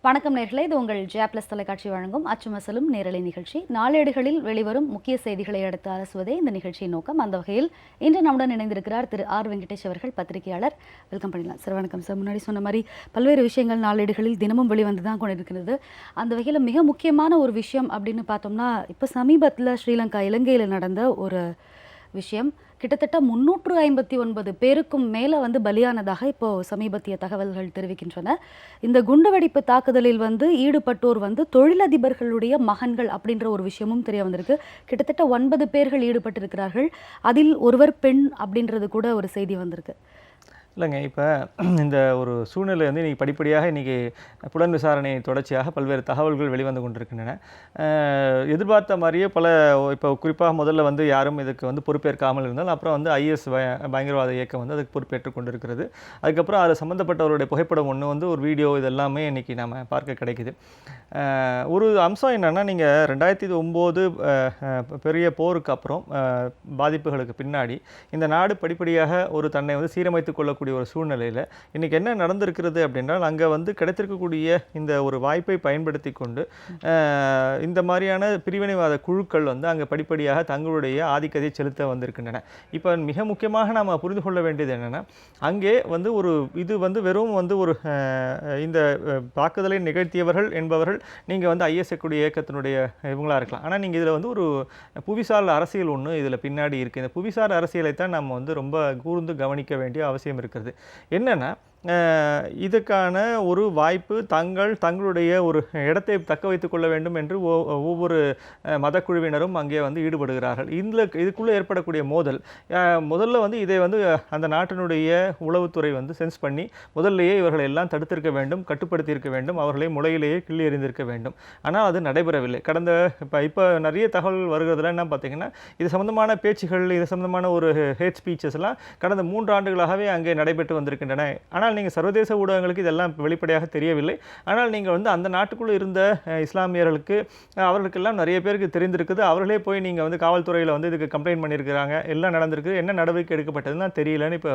வணக்கம் நேர்களே, இது உங்கள் ஜியா+ தொலைக்காட்சி வழங்கும் அச்சுமசலும் நேரலை நிகழ்ச்சி. நாளேடுகளில் வெளிவரும் முக்கிய செய்திகளை அடுத்து அலசுவதே இந்த நிகழ்ச்சியின் நோக்கம். அந்த வகையில் இன்று நம்முடன் இணைந்திருக்கிறார் திரு ஆர் வெங்கடேஷ் அவர்கள், பத்திரிகையாளர். வெல்கம் பண்ணலாம் சார். வணக்கம் சார். முன்னாடி சொன்ன மாதிரி பல்வேறு விஷயங்கள் நாளேடுகளில் தினமும் வெளிவந்து தான் கொண்டிருக்கிறது. அந்த வகையில் மிக முக்கியமான ஒரு விஷயம் அப்படின்னு பார்த்தோம்னா, இப்போ சமீபத்தில் ஸ்ரீலங்கா இலங்கையில் நடந்த ஒரு விஷயம். கிட்டத்தட்ட 359 பேருக்கும் மேலே பலியானதாக இப்போ சமீபத்திய தகவல்கள் தெரிவிக்கின்றன. இந்த குண்டுவெடிப்பு தாக்குதலில் ஈடுபட்டோர் தொழிலதிபர்களுடைய மகன்கள் அப்படின்ற ஒரு விஷயமும் தெரிய வந்திருக்கு. கிட்டத்தட்ட 9 பேர்கள் ஈடுபட்டிருக்கிறார்கள். அதில் ஒருவர் பெண் அப்படின்றது கூட ஒரு செய்தி வந்திருக்கு. இல்லைங்க, இப்போ இந்த ஒரு சூழ்நிலை இன்றைக்கி படிப்படியாக இன்றைக்கி புலன் விசாரணை தொடர்ச்சியாக பல்வேறு தகவல்கள் வெளிவந்து கொண்டிருக்கின்றன. எதிர்பார்த்த மாதிரியே இப்போ குறிப்பாக முதல்ல யாரும் இதுக்கு பொறுப்பேற்காமல் இருந்தால் அப்புறம் IS பயங்கரவாத இயக்கம் அதுக்கு பொறுப்பேற்று கொண்டிருக்கிறது. அதுக்கப்புறம் அது சம்மந்தப்பட்டவருடைய புகைப்படம் ஒன்று ஒரு வீடியோ இதெல்லாமே இன்றைக்கி நம்ம பார்க்க கிடைக்குது. ஒரு அம்சம் என்னென்னா, நீங்கள் 2009 பெரிய போருக்கு அப்புறம் பாதிப்புகளுக்கு பின்னாடி இந்த நாடு படிப்படியாக ஒரு தன்னை சீரமைத்து கொள்ளக்கூடிய ஒரு சூழ்நிலையில் இன்றைக்கி என்ன நடந்திருக்கிறது அப்படின்றால், அங்கே கிடைத்திருக்கக்கூடிய இந்த ஒரு வாய்ப்பை பயன்படுத்தி கொண்டு இந்த மாதிரியான பிரிவினைவாத குழுக்கள் அங்கே படிப்படியாக தங்களுடைய ஆதிக்கத்தை செலுத்த வந்திருக்கின்றன. இப்போ மிக முக்கியமாக நாம் புரிந்து கொள்ள வேண்டியது என்னென்னா, அங்கே ஒரு இது வெறும் ஒரு இந்த தாக்குதலை நிகழ்த்தியவர்கள் என்பவர்கள் நீங்கள் IS இயக்கத்தினுடைய இவங்களாக இருக்கலாம். ஆனால் நீங்கள் இதில் ஒரு புவிசார் அரசியல் ஒன்று இதில் பின்னாடி இருக்குது. இந்த புவிசார் அரசியலை தான் நம்ம ரொம்ப கூர்ந்து கவனிக்க வேண்டிய அவசியம் இருக்கிறது. என்னென்னா, இதுக்கான ஒரு வாய்ப்பு தங்களுடைய ஒரு இடத்தை தக்க வைத்துக் கொள்ள வேண்டும் என்று ஒவ்வொரு மதக்குழுவினரும் அங்கே ஈடுபடுகிறார்கள். இதுக்குள்ளே ஏற்படக்கூடிய முதல்ல இதை அந்த நாட்டினுடைய உளவுத்துறை சென்ஸ் பண்ணி முதல்லையே இவர்களை எல்லாம் தடுத்திருக்க வேண்டும், கட்டுப்படுத்தியிருக்க வேண்டும், அவர்களை முளையிலேயே கிள்ளி எறிந்திருக்க வேண்டும். ஆனால் அது நடைபெறவில்லை. இப்போ நிறைய தகவல் வருகிறதுல என்ன பார்த்தீங்கன்னா, இது சம்பந்தமான பேச்சுகள், இது சம்பந்தமான ஒரு ஹேட் ஸ்பீச்சஸ்லாம் கடந்த 3 ஆண்டுகளாகவே அங்கே நடைபெற்று வந்திருக்கின்றன. ஆனால் நீங்கள் சர்வதேச ஊடகங்களுக்கு இதெல்லாம் வெளிப்படையாக தெரியவில்லை. ஆனால் நீங்கள் அந்த நாட்டுக்குள்ளே இருந்த இஸ்லாமியர்களுக்கு அவர்களுக்கெல்லாம் நிறைய பேருக்கு தெரிந்திருக்குது. அவர்களே போய் நீங்கள் காவல்துறையில் இதுக்கு கம்ப்ளைண்ட் பண்ணியிருக்கிறாங்க. எல்லாம் நடந்திருக்கு. என்ன நடவடிக்கை எடுக்கப்பட்டதுன்னா தெரியலன்னு இப்போ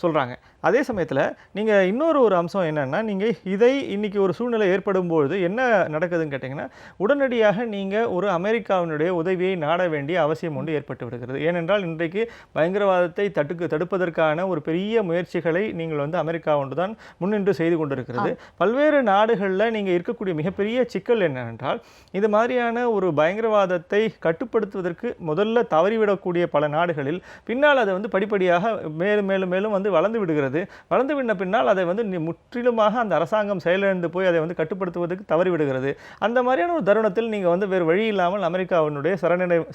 சொல்கிறாங்க. அதே சமயத்தில் நீங்கள் இன்னொரு அம்சம் என்னென்னா, நீங்கள் இதை இன்றைக்கி ஒரு சூழ்நிலை ஏற்படும்போது என்ன நடக்குதுன்னு கேட்டிங்கன்னா, உடனடியாக நீங்கள் ஒரு அமெரிக்காவினுடைய உதவியை நாட வேண்டிய அவசியம் ஒன்று ஏற்பட்டு விடுகிறது. ஏனென்றால் இன்றைக்கு பயங்கரவாதத்தை தடுப்பதற்கான ஒரு பெரிய முயற்சிகளை நீங்கள் அமெரிக்கா ஒன்று தான் முன்னின்று செய்து கொண்டிருக்கிறது. பல்வேறு நாடுகளில் நீங்கள் இருக்கக்கூடிய மிகப்பெரிய சிக்கல் என்னவென்றால், இது மாதிரியான ஒரு பயங்கரவாதத்தை கட்டுப்படுத்துவதற்கு முதல்ல தவறிவிடக்கூடிய பல நாடுகளில் பின்னால் அதை படிப்படியாக மேலும் மேலும் மேலும் வளர்ந்து விடுகிறது. வளர்ந்து விட பின்னால் அதை முற்றிலுமாக அந்த அரசாங்கம் செயலிழந்து போய் அதை கட்டுப்படுத்துவதற்கு தவறிவிடுகிறது. அந்த மாதிரியான ஒரு தருணத்தில் நீங்கள் வேறு வழி இல்லாமல் அமெரிக்காவினுடைய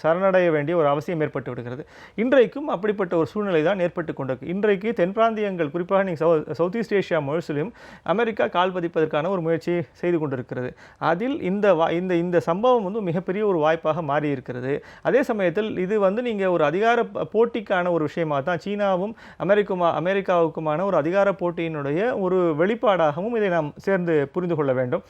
சரணடைய வேண்டிய ஒரு அவசியம் ஏற்பட்டு விடுகிறது. இன்றைக்கும் அப்படிப்பட்ட ஒரு சூழ்நிலை தான் ஏற்பட்டு கொண்டிருக்கு. இன்றைக்கு தென் பிராந்தியங்கள், குறிப்பாக நீங்கள் சவுத் ஈஸ்ட் ஏஷியா முழுசிலும் அமெரிக்கா கால் பதிப்பதற்கான ஒரு முயற்சியை செய்து கொண்டிருக்கிறது. அதில் இந்த சம்பவம் மிகப்பெரிய ஒரு வாய்ப்பாக மாறி இருக்கிறது. அதே சமயத்தில் இது நீங்கள் ஒரு அதிகார போட்டிக்கான ஒரு விஷயமாக தான், சீனாவும் அமெரிக்காவுக்குமான ஒரு அதிகார போட்டியினுடைய ஒரு வெளிப்பாடாகவும் இதை நாம் சேர்ந்து புரிந்து கொள்ள வேண்டும்.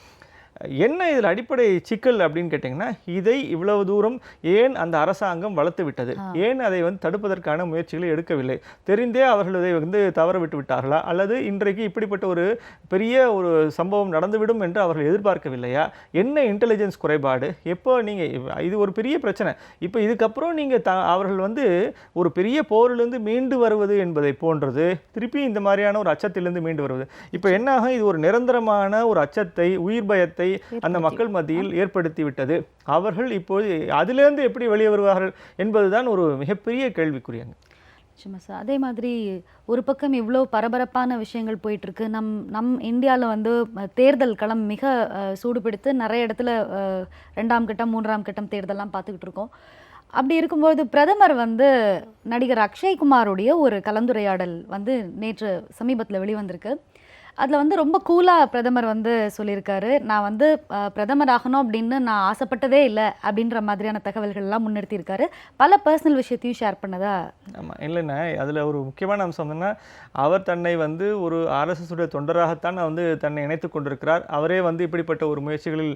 என்ன இதில் அடிப்படை சிக்கல் அப்படின்னு கேட்டிங்கன்னா, இதை இவ்வளவு தூரம் ஏன் அந்த அரசாங்கம் வளர்த்து விட்டது? ஏன் அதை தடுப்பதற்கான முயற்சிகளை எடுக்கவில்லை? தெரிந்தே அவர்கள் இதை தவற விட்டு விட்டார்களா? அல்லது இன்றைக்கு இப்படிப்பட்ட ஒரு பெரிய ஒரு சம்பவம் நடந்துவிடும் என்று அவர்கள் எதிர்பார்க்கவில்லையா? என்ன இன்டெலிஜென்ஸ் குறைபாடு? எப்போ நீங்கள் இது ஒரு பெரிய பிரச்சனை. இப்போ இதுக்கப்புறம் நீங்கள் அவர்கள் ஒரு பெரிய போரிலிருந்து மீண்டு வருவது என்பதை போன்றது, திருப்பி இந்த மாதிரியான ஒரு அச்சத்திலிருந்து மீண்டு வருவது. இப்போ என்னாகும்? இது ஒரு நிரந்தரமான ஒரு அச்சத்தை, உயிர் பயத்தை அந்த மக்கள் மத்தியில் ஏற்படுத்தி விட்டது. அவர்கள் இப்போது அதிலிருந்து எப்படி வெளியே வருவார்கள் என்பதுதான் ஒரு மிகப்பெரிய கேள்விக்குறியாங்க. அதே மாதிரி ஒரு பக்கம் இவ்வளோ பரபரப்பான விஷயங்கள் போயிட்டு இருக்கு. நம் இந்தியாவில் தேர்தல் களம் மிக சூடுபிடித்து நிறைய இடத்துல 2ஆம் கட்டம் 3ஆம் கட்டம் தேர்தலாம் பார்த்துக்கிட்டு இருக்கோம். அப்படி இருக்கும்போது பிரதமர் நடிகர் அக்ஷய் குமாருடைய ஒரு கலந்துரையாடல் நேற்று சமீபத்தில் வெளிவந்திருக்கு. அதில் ரொம்ப கூலாக பிரதமர் சொல்லியிருக்காரு, நான் பிரதமர் ஆகணும் அப்படின்னு நான் ஆசைப்பட்டதே இல்லை அப்படின்ற மாதிரியான தகவல்கள்லாம் முன்னிறுத்தியிருக்காரு. பல பர்சனல் விஷயத்தையும் ஷேர் பண்ணதா. ஆமாம், இல்லைண்ணா, அதில் ஒரு முக்கியமான அம்சம் என்னன்னா, அவர் தன்னை ஒரு RSS தொண்டராகத்தான் தன்னை இணைத்து கொண்டிருக்கிறார். அவரே இப்படிப்பட்ட ஒரு முயற்சிகளில்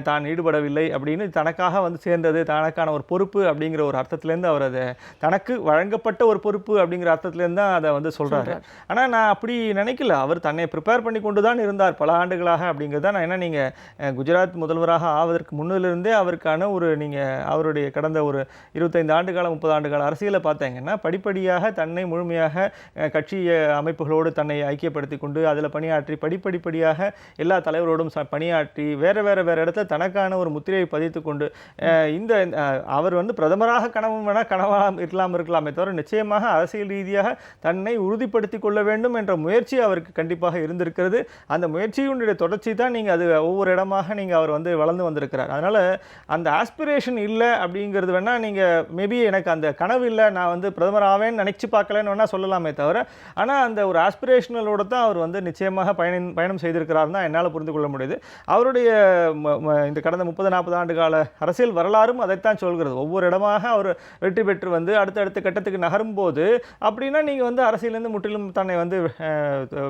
தான் ஈடுபடவில்லை அப்படின்னு தனக்காக சேர்ந்தது, தனக்கான ஒரு பொறுப்பு அப்படிங்கிற ஒரு அர்த்தத்துலேருந்து அவர் அதை தனக்கு வழங்கப்பட்ட ஒரு பொறுப்பு அப்படிங்கிற அர்த்தத்துலேருந்து தான் அதை சொல்கிறாரு. ஆனால் நான் அப்படி நினைக்கல. அவர் தன்னை ப்ரிப்பேர் பண்ணி கொண்டு தான் இருந்தார் பல ஆண்டுகளாக அப்படிங்கிறது தான். ஏன்னா நீங்கள் குஜராத் முதல்வராக ஆவதற்கு முன்னிலிருந்தே அவருக்கான ஒரு நீங்கள் அவருடைய கடந்த ஒரு 25 ஆண்டுகால 30 ஆண்டுகால அரசியலை பார்த்தீங்கன்னா படிப்படியாக தன்னை முழுமையாக கட்சி அமைப்புகளோடு தன்னை ஐக்கியப்படுத்தி கொண்டு அதில் பணியாற்றி படிப்படியாக எல்லா தலைவரோடும் பணியாற்றி வேறு இடத்துல தனக்கான ஒரு முத்திரையை பதித்து கொண்டு இந்த அவர் வந்து பிரதமராக கனவும் வேணால் கனவாக இருக்கலாமே தவிர நிச்சயமாக அரசியல் ரீதியாக தன்னை உறுதிப்படுத்தி கொள்ள வேண்டும் என்ற முயற்சி அவருக்கு கண்டிப்பாக இருந்திருக்கிறது. அந்த முயற்சியினுடைய தொடர்ச்சி தான் நீங்கள் அது ஒவ்வொரு இடமாக நீங்கள் அவர் வந்து வளர்ந்து வந்திருக்கிறார். அதனால் அந்த ஆஸ்பிரேஷன் இல்லை அப்படிங்கிறது வேணால் நீங்கள் மேபி எனக்கு அந்த கனவு இல்லை, நான் வந்து பிரதமர் ஆவேன்னு நினச்சி பார்க்கலன்னு வேணால் சொல்லலாமே தவிர, ஆனால் அந்த ஒரு ஆஸ்பிரேஷனலோடு தான் அவர் வந்து நிச்சயமாக பயணம் செய்திருக்கிறார் தான் என்னால் புரிந்து கொள்ள முடியுது. அவருடைய இந்த கடந்த 30-40 ஆண்டு கால அரசியல் வரலாறும் அதைத்தான் சொல்கிறது. ஒவ்வொரு இடமாக அவர் வெற்றி பெற்று வந்து அடுத்த கட்டத்துக்கு நகரும் போது அப்படின்னா நீங்கள் வந்து அரசியலேருந்து முற்றிலும் தன்னை வந்து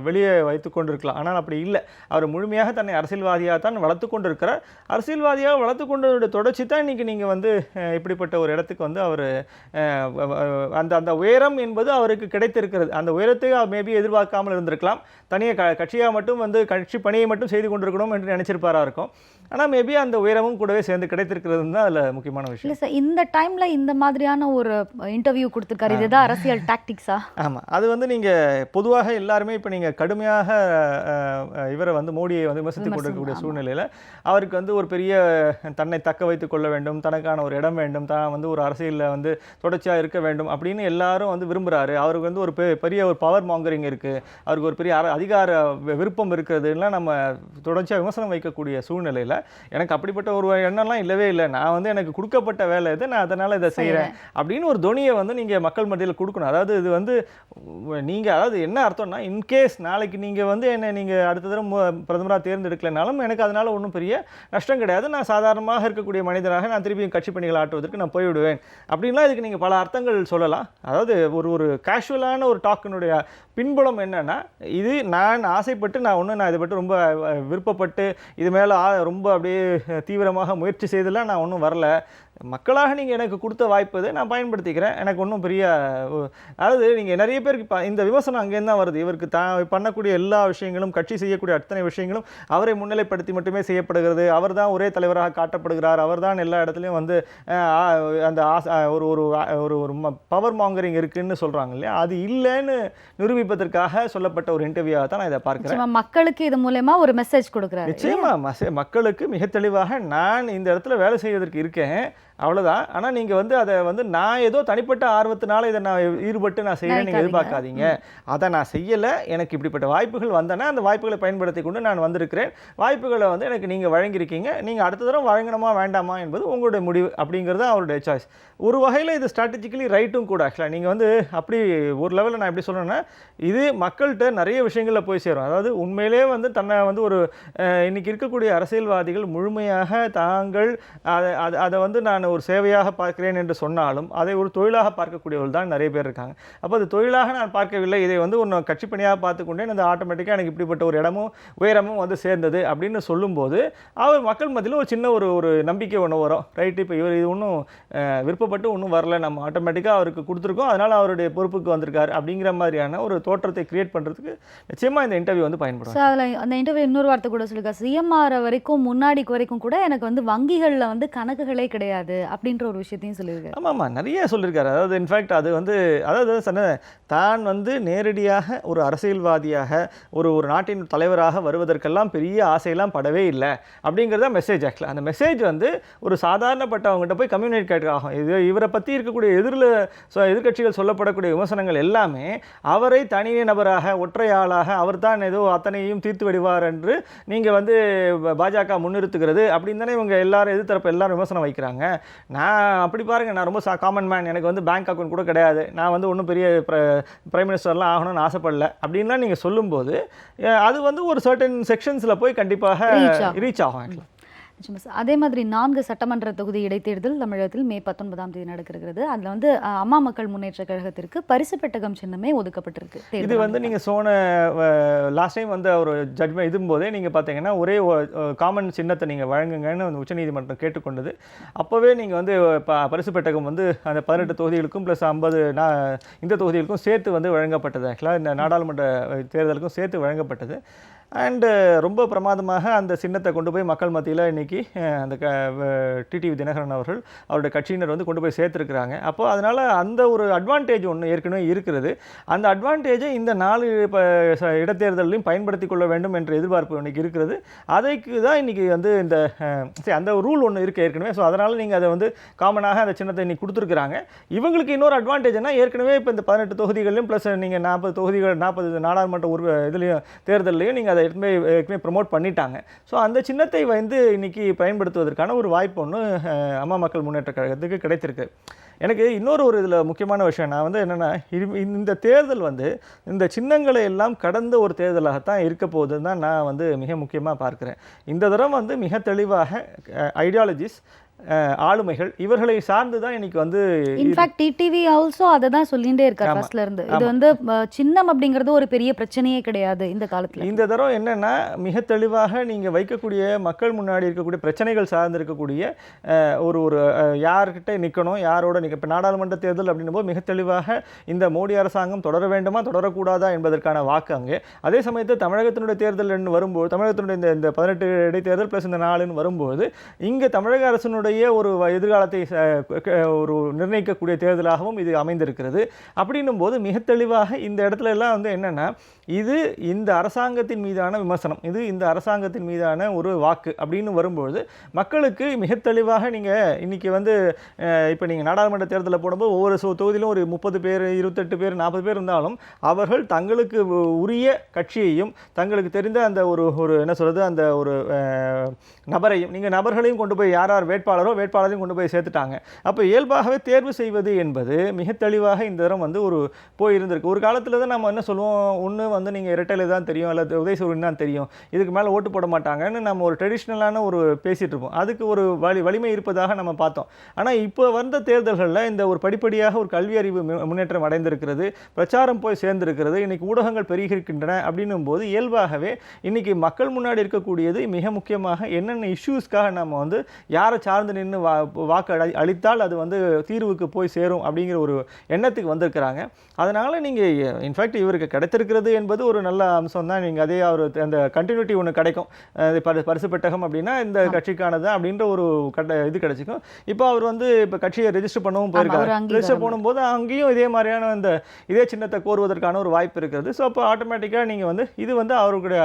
வெளியே வைத்து கொண்டிருக்கலாம். ஆனால் அப்படி இல்லை. அவர் முழுமையாக தன்னை அரசியல்வாதியாக தான் வளர்த்து கொண்டிருக்கிறார். அரசியல்வாதியாக வளர்த்து கொண்டதோட தொடர்ச்சி தான் இன்றைக்கி நீங்கள் வந்து இப்படிப்பட்ட ஒரு இடத்துக்கு வந்து அவர் அந்த உயரம் என்பது அவருக்கு கிடைத்திருக்கிறது. அந்த உயரத்தை மேபி எதிர்பார்க்காமல் இருந்திருக்கலாம். தனியாக கட்சியாக மட்டும் வந்து கட்சி பணியை மட்டும் செய்து கொண்டிருக்கணும் என்று நினைச்சிருப்பாரா இருக்கும். ஆனால் மேபி அந்த உயரமும் கூடவே சேர்ந்து கிடைத்திருக்கிறது தான் அதில் முக்கியமான விஷயம். இல்லை சார், இந்த டைமில் இந்த மாதிரியான ஒரு இன்டர்வியூ கொடுத்துருக்காரு, இதுதான் அரசியல் டாக்டிக்ஸா? ஆமாம், அது வந்து நீங்கள் பொதுவாக எல்லாருமே இப்போ நீங்கள் கடுமையாக இவரை வந்து மோடியை வந்து விமர்சித்து கொண்டிருக்கக்கூடிய சூழ்நிலையில் அவருக்கு வந்து ஒரு பெரிய தன்னை தக்க வைத்து கொள்ள வேண்டும், தனக்கான ஒரு இடம் வேண்டும், தான் வந்து ஒரு அரசியலில் வந்து தொடர்ச்சியாக இருக்க வேண்டும் அப்படின்னு எல்லாரும் வந்து விரும்புகிறாரு. அவருக்கு வந்து ஒரு பெரிய ஒரு பவர் மாங்கரிங் இருக்குது, அவருக்கு ஒரு பெரிய அதிகார விருப்பம் இருக்கிறதுலாம் நம்ம தொடர்ச்சியாக விமர்சனம் வைக்கக்கூடிய சூழ்நிலையில் எனக்கு அப்படிப்பட்ட ஒரு எண்ணம்லாம் இல்லவே இல்லை. நான் வந்து எனக்கு கொடுக்கப்பட்ட வேலை இது, நான் அதனால் இதை செய்கிறேன் அப்படின்னு ஒரு தொனியை வந்து நீங்கள் மக்கள் மத்தியில் கொடுக்கணும். அதாவது இது வந்து நீங்கள் அதாவது என்ன அர்த்தம்னா, இன்கேஸ் நாளைக்கு நீங்கள் வந்து என்னை நீங்கள் அடுத்த தடவை பிரதமராக தேர்ந்தெடுக்கலைனாலும் எனக்கு அதனால் ஒன்றும் பெரிய நஷ்டம் கிடையாது, நான் சாதாரணமாக இருக்கக்கூடிய மனிதனாக நான் திருப்பி கட்சி பணிகள் ஆற்றுவதற்கு நான் போய்விடுவேன் அப்படின்லாம் இதுக்கு நீங்கள் பல அர்த்தங்கள் சொல்லலாம். அதாவது ஒரு கேஷுவலான ஒரு டாக்கினுடைய பின்புலம் என்னன்னா, இது நான் ஆசைப்பட்டு நான் இதை பற்றி ரொம்ப விருப்பப்பட்டு இது மேலே ரொம்ப அப்படியே தீவிரமாக முயற்சி செய்தெல்லாம் நான் ஒன்றும் வரல. மக்களாக நீங்கள் எனக்கு கொடுத்த வாய்ப்பு இதை நான் பயன்படுத்திக்கிறேன். எனக்கு ஒன்றும் பெரிய அதாவது நீங்கள் நிறைய பேருக்கு இந்த விமர்சனம் அங்கேருந்து தான் வருது. இவருக்கு பண்ணக்கூடிய எல்லா விஷயங்களும், கட்சி செய்யக்கூடிய அத்தனை விஷயங்களும் அவரை முன்னிலைப்படுத்தி மட்டுமே செய்யப்படுகிறது. அவர் தான் ஒரே தலைவராக காட்டப்படுகிறார், அவர் தான் எல்லா இடத்துலையும் வந்து அந்த ஒரு பவர் மாங்கரிங் இருக்குன்னு சொல்கிறாங்க இல்லையா, அது இல்லைன்னு நிரூபிப்பதற்காக சொல்லப்பட்ட ஒரு இன்டர்வியூவாக தான் நான் இதை பார்க்குறேன். மக்களுக்கு இது மூலமா ஒரு மெசேஜ் கொடுக்குறாரு. நிச்சயமாக மக்களுக்கு மிக தெளிவாக நான் இந்த இடத்துல வேலை செய்வதற்கு இருக்கேன், அவ்வளோதான். ஆனால் நீங்கள் வந்து அதை வந்து நான் ஏதோ தனிப்பட்ட ஆர்வத்தினால இதை நான் ஈடுபட்டு நான் செய்கிறேன் நீங்கள் எதிர்பார்க்காதீங்க. அதை நான் செய்யலை, எனக்கு இப்படிப்பட்ட வாய்ப்புகள் வந்தேன்னா அந்த வாய்ப்புகளை பயன்படுத்தி கொண்டு நான் வந்திருக்கிறேன். வாய்ப்புகளை வந்து எனக்கு நீங்கள் வழங்கியிருக்கீங்க, நீங்கள் அடுத்த தடவை வழங்கணுமா வேண்டாமா என்பது உங்களுடைய முடிவு அப்படிங்கிறது அவருடைய சாய்ஸ். ஒரு வகையில் இது ஸ்ட்ராட்டஜிக்கலி ரைட்டும் கூட. ஆக்சுவலாக நீங்கள் வந்து அப்படி ஒரு லெவலில் நான் எப்படி சொல்கிறேன்னா, இது மக்கள்கிட்ட நிறைய விஷயங்களில் போய் சேரும். அதாவது உண்மையிலே வந்து தன்னை வந்து ஒரு இன்றைக்கி இருக்கக்கூடிய அரசியல்வாதிகள் முழுமையாக தாங்கள் அதை வந்து நான் ஒரு சேவையாக பார்க்கிறேன் என்று சொன்னாலும் அதை ஒரு தொழிலாக பார்க்கக்கூடியவர்கள் தான் நிறைய பேர் இருக்காங்க. அப்போ அது தொழிலாக நான் பார்க்கவில்லை, இதை வந்து ஒன்று கட்சி பணியாக பார்த்துக்கொண்டேன், அந்த ஆட்டோமேட்டிக்காக எனக்கு இப்படிப்பட்ட ஒரு இடமும் உயரமும் வந்து சேர்ந்தது அப்படின்னு சொல்லும்போது அவர் மக்கள் மத்தியில் ஒரு சின்ன ஒரு நம்பிக்கை ஒன்று வரும். ரைட்டு, இப்போ இவர் இது ஒன்றும் விருப்பப்பட்டு ஒன்றும் வரல, நம்ம ஆட்டோமேட்டிக்காக அவருக்கு கொடுத்துருக்கோம், அதனால் அவருடைய பொறுப்புக்கு வந்திருக்காரு அப்படிங்கிற மாதிரியான ஒரு தோற்றத்தை கிரியேட் பண்ணுறதுக்கு நிச்சயமாக இந்த இன்டர்வியூ வந்து பயன்படும். அதில் அந்த இன்டர்வியூ இன்னொரு வார்த்தை கூட சொல்லியிருக்காரு, சிஎம்ஆர் வரைக்கும் முன்னாடிக்கு வரைக்கும் கூட எனக்கு வந்து வங்கிகளில் வந்து கணக்குகளே கிடையாது அப்படின்ற ஒரு விஷயத்தையும் சொல்லியிருக்காரு. ஆமாம், நிறைய சொல்லியிருக்காரு. அதாவது இன்ஃபேக்ட் அது வந்து தான் வந்து நேரடியாக ஒரு அரசியல்வாதியாக ஒரு நாட்டின் தலைவராக வருவதற்கெல்லாம் பெரிய ஆசையெல்லாம் படவே இல்லை அப்படிங்கிறத மெசேஜ். ஆக்சுவலாக அந்த மெசேஜ் வந்து ஒரு சாதாரணப்பட்டவங்ககிட்ட போய் கம்யூனிகேட் ஆகும். இவரை பற்றி இருக்கக்கூடிய எதிர்கட்சிகள் சொல்லப்படக்கூடிய விமர்சனங்கள் எல்லாமே அவரை தனி நபராக ஒற்றை ஆளாக அவர் தான் ஏதோ அத்தனையும் தீர்த்து விடுவார் என்று நீங்கள் வந்து பாஜக முன்னிறுத்துகிறது அப்படின்னு தானே இவங்க எல்லாரும் எதிர்த்தரப்பு எல்லாரும் விமர்சனம் வைக்கிறாங்க. நான் அப்படி பாருங்கள், நான் ரொம்ப காமன் மேன், எனக்கு வந்து பேங்க் அக்கௌண்ட் கூட கிடையாது, நான் வந்து ஒன்றும் பெரிய பிரைம் மினிஸ்டர்லாம் ஆகணும்னு ஆசைப்படல அப்படின்லாம் நீங்கள் சொல்லும்போது அது வந்து ஒரு சர்டன் செக்ஷன்ஸில் போய் கண்டிப்பாக ரீச் ஆகும். நிச்சயமா சார். அதே மாதிரி 4 சட்டமன்ற தொகுதி இடைத்தேர்தல் தமிழகத்தில் மே 19ஆம் தேதி நடக்கிறது. அதில் வந்து அம்மா மக்கள் முன்னேற்ற கழகத்திற்கு பரிசு பெட்டகம் சின்னமே ஒதுக்கப்பட்டிருக்கு. இது தேர்தல் வந்து நீங்கள் சொன்ன லாஸ்ட் டைம் வந்து ஒரு ஜட்மெண்ட் இதும்போதே நீங்கள் பார்த்தீங்கன்னா ஒரே காமன் சின்னத்தை நீங்கள் வழங்குங்கன்னு வந்து உச்சநீதிமன்றம் கேட்டுக்கொண்டது. அப்போவே நீங்கள் வந்து பரிசு பெட்டகம் வந்து அந்த 18 தொகுதிகளுக்கும் ப்ளஸ் 50 இந்த தொகுதிகளுக்கும் சேர்த்து வந்து வழங்கப்பட்டது. ஆக்சுவலாக இந்த நாடாளுமன்ற தேர்தலுக்கும் சேர்த்து வழங்கப்பட்டது. அண்டு ரொம்ப பிரமாதமாக அந்த சின்னத்தை கொண்டு போய் மக்கள் மத்தியில் இன்றைக்கி அந்த டிடிவி தினகரன் அவர்கள் அவருடைய கட்சியினர் வந்து கொண்டு போய் சேர்த்துருக்குறாங்க. அப்போ அதனால் அந்த ஒரு அட்வான்டேஜ் ஒன்று ஏற்கனவே இருக்கிறது. அந்த அட்வான்டேஜை இந்த 4 இடைத்தேர்தலையும் பயன்படுத்தி கொள்ள வேண்டும் என்ற எதிர்பார்ப்பு இன்றைக்கி இருக்கிறது. அதைக்கு தான் இன்றைக்கி வந்து இந்த அந்த ரூல் ஒன்று இருக்குது ஏற்கனவே. ஸோ அதனால் நீங்கள் அதை வந்து காமனாக அந்த சின்னத்தை இன்றைக்கி கொடுத்துருக்குறாங்க. இவங்களுக்கு இன்னொரு அட்வான்டேஜ்னா ஏற்கனவே இப்போ இந்த 18 தொகுதிகளிலும் ப்ளஸ் நீங்கள் 40 தொகுதிகள் 40 நாடாளுமன்ற இதுலேயும் தேர்தலையும் நீங்கள் அதை ஏற்கனவே ப்ரமோட் பண்ணிட்டாங்க. ஸோ அந்த சின்னத்தை வந்து இன்னைக்கு பயன்படுத்துவதற்கான ஒரு வாய்ப்பு ஒன்று அம்மா மக்கள் முன்னேற்ற கழகத்துக்கு கிடைத்திருக்கு. எனக்கு இன்னொரு இதில் முக்கியமான விஷயம் நான் வந்து என்னென்னா, இந்த தேர்தல் வந்து இந்த சின்னங்களை எல்லாம் கடந்த ஒரு தேர்தலாகத்தான் இருக்க போகுதுன்னு தான் நான் வந்து மிக முக்கியமாக பார்க்குறேன். இந்த தடவை வந்து மிக தெளிவாக ஐடியாலஜிஸ் ஆளுமைகள் இவர்களை சார்ந்து தான் இன்னைக்கு வந்து இன்ஃபேக்ட் டிடிவி ஆல்சோ அதை தான் சொல்லிகிட்டே இருக்கார் ஃபர்ஸ்ட்ல இருந்து. இது வந்து சின்னம் அப்படிங்கிறது ஒரு பெரிய பிரச்சனையே கிடையாது இந்த காலத்தில். இந்த தடவை என்னென்னா மிக தெளிவாக நீங்கள் வைக்கக்கூடிய மக்கள் முன்னாடி இருக்கக்கூடிய பிரச்சனைகள் சார்ந்து இருக்கக்கூடிய ஒரு யார்கிட்ட நிற்கணும், யாரோட நிற்க. இப்போ நாடாளுமன்ற தேர்தல் அப்படின்னும் போது மிக தெளிவாக இந்த மோடி அரசாங்கம் தொடர வேண்டுமா தொடரக்கூடாதா என்பதற்கான வாக்கு அங்கே. அதே சமயத்தில் தமிழகத்தினுடைய தேர்தல் வரும்போது தமிழகத்தினுடைய இந்த 18 இடைத்தேர்தல் ப்ளஸ் இந்த 4 வரும்போது இங்கே தமிழக அரசினுடைய ஒரு எதிர்காலத்தை ஒரு நிர்ணயிக்கக்கூடிய தேர்தலாகவும் இது அமைந்திருக்கிறது. அப்படின்னும் போது மிக தெளிவாக இந்த இடத்துல எல்லாம் வந்து என்னன்னா, இது இந்த அரசாங்கத்தின் மீதான விமர்சனம், இது இந்த அரசாங்கத்தின் மீதான ஒரு வாக்கு அப்படின்னு வரும்போது மக்களுக்கு மிக தெளிவாக நீங்கள் இன்னைக்கு வந்து இப்போ நீங்கள் நாடாளுமன்ற தேர்தலில் போடும்போது ஒவ்வொரு தொகுதியிலும் ஒரு 30 பேர் 28 பேர் 40 பேர் இருந்தாலும் அவர்கள் தங்களுக்கு உரிய கட்சியையும் தங்களுக்கு தெரிந்த அந்த ஒரு என்ன சொல்கிறது அந்த ஒரு நபரையும் நீங்கள் நபர்களையும் கொண்டு போய் யார் வேட்பாளரையும் கொண்டு போய் சேர்த்துட்டாங்க. அப்போ இயல்பாகவே தேர்வு செய்வது என்பது மிக தெளிவாக இந்த தரம் வந்து போயிருந்திருக்கு. ஒரு காலத்தில் தான் நம்ம என்ன சொல்லுவோம், ஒன்று வந்து நீங்கள் இரட்டையில் தான் தெரியும் அல்லது உதயசூரியன் தான் தெரியும், இதுக்கு மேலே ஓட்டு போட மாட்டாங்கன்னு நம்ம ஒரு ட்ரெடிஷ்னலான பேசிகிட்டு இருப்போம். அதுக்கு ஒரு வலிமை இருப்பதாக நம்ம பார்த்தோம். ஆனால் இப்போ வந்த தேர்தல்களில் இந்த ஒரு படிப்படியாக ஒரு கல்வி அறிவு முன்னேற்றம் அடைந்திருக்கிறது, பிரச்சாரம் போய் சேர்ந்திருக்கிறது, இன்னைக்கு ஊடகங்கள் பெருகிருக்கின்றன. அப்படின்னும் போது இயல்பாகவே இன்னைக்கு மக்கள் முன்னாடி இருக்கக்கூடியது மிக முக்கியமாக என்னென்ன இஷ்யூஸ்க்காக நம்ம வந்து யாரை சார்ந்து நின்று வாக்கு அளித்தால் அது வந்து தீர்வுக்கு போய் சேரும் அப்படிங்கிற ஒரு எண்ணத்துக்கு வந்திருக்கிறாங்க. அதனால் நீங்கள் இன்ஃபேக்ட் இவருக்கு கிடைத்திருக்கிறது என்பது ஒரு நல்ல அம்சம் தான். நீங்கள் அதே அந்த கண்டினியூட்டி ஒன்று கிடைக்கும். பரிசு பெட்டகம் அப்படின்னா இந்த கட்சிக்கானது அப்படின்ற ஒரு இது கிடைச்சிக்கும். இப்போ அவர் வந்து இப்போ கட்சியை ரெஜிஸ்டர் பண்ணவும் போயிருக்காரு. ரெஜிஸ்டர் பண்ணும்போது அங்கேயும் இதே மாதிரியான இதே சின்னத்தை கோருவதற்கான ஒரு வாய்ப்பு இருக்கிறது. ஸோ அப்போ ஆட்டோமேட்டிக்காக நீங்கள் வந்து இது வந்து அவருடைய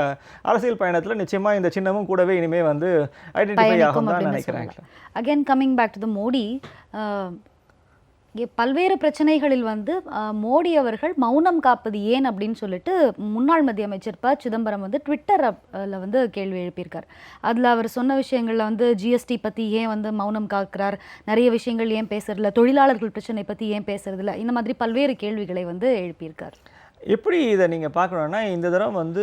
அரசியல் பயணத்தில் நிச்சயமாக இந்த சின்னமும் கூடவே இனிமேல் வந்து ஐடென்டிஃபை ஆகும் தான் நினைக்கிறேன். Again coming back to the Modi, பல்வேறு பிரச்சனைகளில் வந்து மோடி அவர்கள் மௌனம் காப்பது ஏன் அப்படின்னு சொல்லிட்டு முன்னாள் மத்திய அமைச்சர் ப சிதம்பரம் வந்து ட்விட்டரில் வந்து கேள்வி எழுப்பியிருக்கார். அதில் அவர் சொன்ன விஷயங்களில் வந்து ஜிஎஸ்டி பற்றி ஏன் வந்து மௌனம் காக்கிறார், நிறைய விஷயங்கள் ஏன் பேசுறதில்ல, தொழிலாளர்கள் பிரச்சனை பற்றி ஏன் பேசுறதில்ல, இந்த மாதிரி பல்வேறு கேள்விகளை வந்து எழுப்பியிருக்கார். எப்படி இதை நீங்கள் பார்க்கணுன்னா, இந்த தடவை வந்து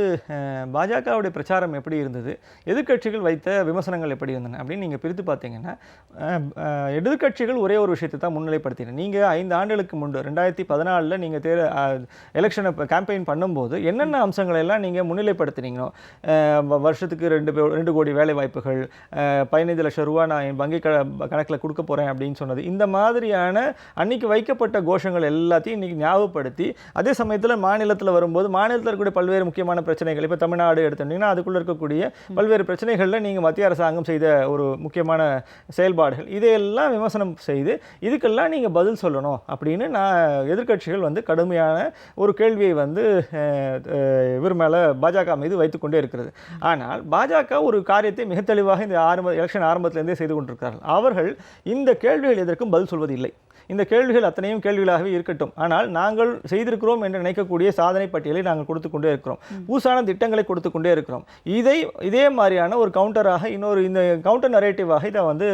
பாஜகவுடைய பிரச்சாரம் எப்படி இருந்தது, எதிர்க்கட்சிகள் வைத்த விமர்சனங்கள் எப்படி இருந்தன அப்படின்னு நீங்கள் பிரித்து பார்த்தீங்கன்னா, எதிர்க்கட்சிகள் ஒரே ஒரு விஷயத்தை தான் முன்னிலைப்படுத்தின. நீங்கள் 5 ஆண்டுகளுக்கு முன்பு 2014 நீங்கள் எலெக்ஷனை கேம்பெயின் பண்ணும்போது என்னென்ன அம்சங்களை எல்லாம் நீங்கள் முன்னிலைப்படுத்தினீங்களோ, வருஷத்துக்கு 2 கோடி வேலை வாய்ப்புகள், 15 லட்சம் ரூபா நான் என் வங்கி கணக்கில் கொடுக்க போகிறேன் அப்படின்னு சொன்னது, இந்த மாதிரியான அன்னைக்கு வைக்கப்பட்ட கோஷங்கள் எல்லாத்தையும் இன்றைக்கி ஞாபகப்படுத்தி, அதே சமயத்தில் மாநிலத்தில் வரும்போது மாநிலத்தில் இருக்கக்கூடிய பல்வேறு முக்கியமான பிரச்சனைகள், இப்போ தமிழ்நாடு எடுத்துட்டீங்கன்னா அதுக்குள்ளே இருக்கக்கூடிய பல்வேறு பிரச்சனைகளில் நீங்கள் மத்திய அரசாங்கம் செய்த ஒரு முக்கியமான செயல்பாடுகள் இதையெல்லாம் விமர்சனம் செய்து இதுக்கெல்லாம் நீங்கள் பதில் சொல்லணும் அப்படின்னு எதிர்க்கட்சிகள் வந்து கடுமையான ஒரு கேள்வியை வந்து இவர் மேலே பாஜக மீது வைத்துக்கொண்டே இருக்கிறது. ஆனால் பாஜக ஒரு காரியத்தை மிக தெளிவாக இந்த எலெக்ஷன் ஆரம்பத்திலேருந்தே செய்து கொண்டிருக்கிறார்கள். அவர்கள் இந்த கேள்விகள் எதற்கும் பதில் சொல்வதில்லை. இந்த கேள்விகள் அத்தனையும் கேள்விகளாகவே இருக்கட்டும், ஆனால் நாங்கள் செய்திருக்கிறோம் என்று நினைக்கக்கூடிய இருக்கக்கூடிய சாதனை பட்டியலை நாங்கள் கொடுத்து கொண்டே இருக்கிறோம், புதுசான திட்டங்களை கொடுத்து கொண்டே இருக்கிறோம். இதே மாதிரியான ஒரு கவுண்டராக இன்னொரு இந்த கவுண்டர் நரேட்டிவாக இதை வந்து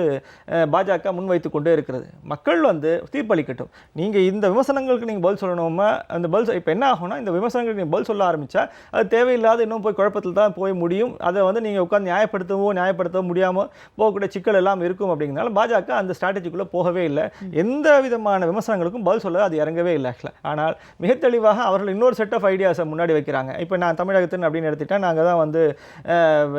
பாஜக முன்வைத்து கொண்டே இருக்கிறது. மக்கள் வந்து தீர்ப்பளிக்கட்டும். நீங்கள் இந்த விமர்சனங்களுக்கு நீங்கள் பதில் சொல்லணுமா, அந்த பதில் இப்போ என்ன ஆகும்னா, இந்த விமர்சனங்களுக்கு நீங்கள் பதில் சொல்ல ஆரம்பித்தா அது தேவையில்லாத இன்னும் போய் குழப்பத்தில் தான் போய் முடியும். அதை வந்து நீங்கள் உட்காந்து நியாயப்படுத்தவோ முடியாமல் போகக்கூடிய சிக்கல் எல்லாம் இருக்கும். அப்படிங்கிறனால பாஜக அந்த ஸ்ட்ராட்டஜிக்குள்ளே போகவே இல்லை. எந்த விதமான விமர்சனங்களுக்கும் பதில் சொல்ல அது இறங்கவே இல்லை ஆக்சுவலாக. ஆனால் மிக தெளிவாக அவர்கள் இன்னொரு செட் ஆஃப் ஐடியாஸை முன்னாடி வைக்கிறாங்க. இப்போ நான் தமிழகத்தின் அப்படின்னு எடுத்துட்டேன், நாங்கள் தான் வந்து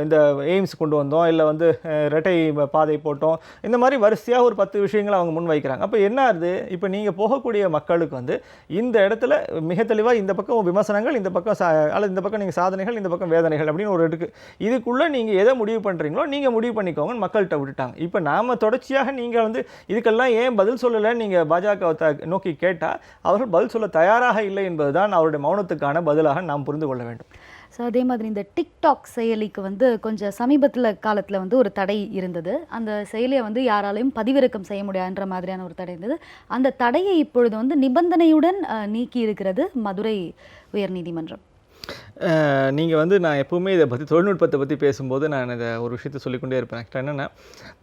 இந்த எய்ம்ஸ் கொண்டு வந்தோம், இல்லை வந்து இரட்டை பாதை போட்டோம், இந்த மாதிரி வரிசையாக ஒரு 10 விஷயங்களை அவங்க முன் வைக்கிறாங்க. அப்போ என்ன ஆகுது, இப்போ நீங்கள் போகக்கூடிய மக்களுக்கு வந்து இந்த இடத்துல மிக தெளிவாக இந்த பக்கம் விமர்சனங்கள், இந்த பக்கம் அல்லது இந்த பக்கம் நீங்கள் சாதனைகள், இந்த பக்கம் வேதனைகள் அப்படின்னு ஒரு இருக்குது. இதுக்குள்ளே நீங்கள் எதை முடிவு பண்ணுறீங்களோ நீங்கள் முடிவு பண்ணிக்கோங்கன்னு மக்கள்கிட்ட விட்டுட்டாங்க. இப்போ நாம் தொடர்ச்சியாக நீங்கள் வந்து இதுக்கெல்லாம் ஏன் பதில் சொல்லலைன்னு நீங்கள் பாஜகவை நோக்கி கேட்டால் அவர்கள் பதில் சொல்ல தயாராக இல்லை என்பதுதான் அவருடைய மௌனத்துக்கான பதிலாக நாம் புரிந்து கொள்ள வேண்டும். ஸோ அதே மாதிரி இந்த டிக்டாக் செயலிக்கு வந்து கொஞ்சம் சமீபத்தில் காலத்தில் வந்து ஒரு தடை இருந்தது. அந்த செயலியை வந்து யாராலையும் பதிவிறக்கம் செய்ய முடியாதுன்ற மாதிரியான ஒரு தடை இருந்தது. அந்த தடையை இப்பொழுது வந்து நிபந்தனையுடன் நீக்கி இருக்கிறது மதுரை உயர்நீதிமன்றம். நீங்கள் வந்து நான் எப்போவுமே இதை பற்றி தொழில்நுட்பத்தை பற்றி பேசும்போது நான் இதை ஒரு விஷயத்தை சொல்லிக்கொண்டே இருப்பேன். ஆக்சுவலாக என்னென்னா,